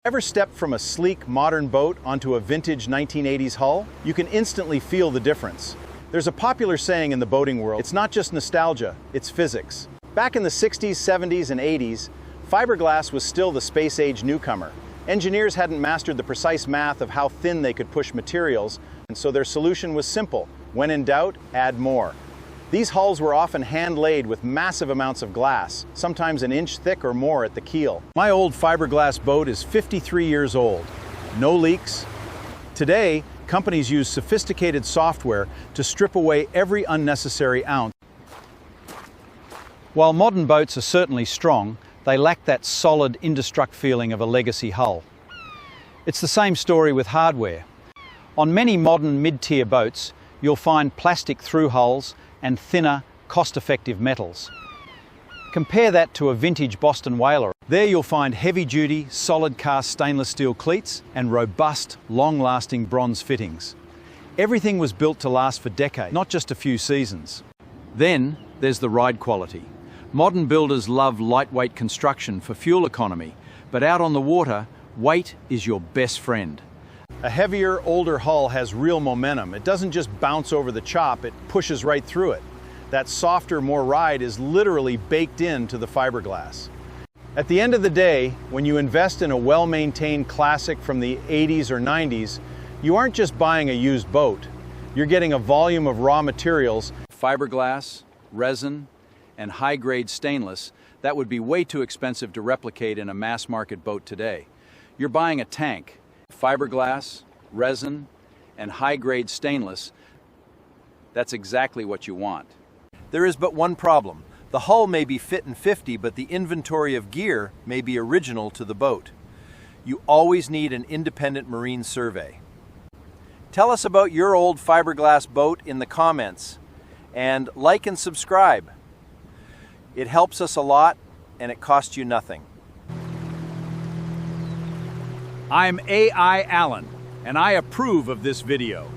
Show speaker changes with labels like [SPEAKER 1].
[SPEAKER 1] Ever stepped from a sleek, modern boat onto a vintage 1980s hull? You can instantly feel the difference. There's a popular saying in the boating world, it's not just nostalgia, it's physics. Back in the 60s, 70s, and 80s, fiberglass was still the space-age newcomer. Engineers hadn't mastered the precise math of how thin they could push materials, and so their solution was simple. When in doubt, add more. These hulls were often hand-laid with massive amounts of glass, sometimes an inch thick or more at the keel. My old fiberglass boat is 53 years old. No leaks. Today, companies use sophisticated software to strip away every unnecessary ounce. While modern boats are certainly strong, they lack that solid, indestructible feeling of a legacy hull. It's the same story with hardware. On many modern mid-tier boats, you'll find plastic through hulls and thinner, cost-effective metals. Compare that to a vintage Boston whaler. There you'll find heavy-duty, solid-cast stainless steel cleats and robust, long-lasting bronze fittings. Everything was built to last for decades, not just a few seasons. Then there's the ride quality. Modern builders love lightweight construction for fuel economy, but out on the water, weight is your best friend. A heavier, older hull has real momentum. It doesn't just bounce over the chop, it pushes right through it. That softer, more ride is literally baked into the fiberglass. At the end of the day, when you invest in a well-maintained classic from the 80s or 90s, you aren't just buying a used boat. You're getting a volume of raw materials, fiberglass, resin, and high-grade stainless that would be way too expensive to replicate in a mass-market boat today. You're buying a tank. Fiberglass, resin, and high-grade stainless, that's exactly what you want.
[SPEAKER 2] There is but one problem. The hull may be fit and 50, but the inventory of gear may be original to the boat. You always need an independent marine survey. Tell us about your old fiberglass boat in the comments, and like and subscribe. It helps us a lot, and it costs you nothing.
[SPEAKER 1] I'm AI Allen, and I approve of this video.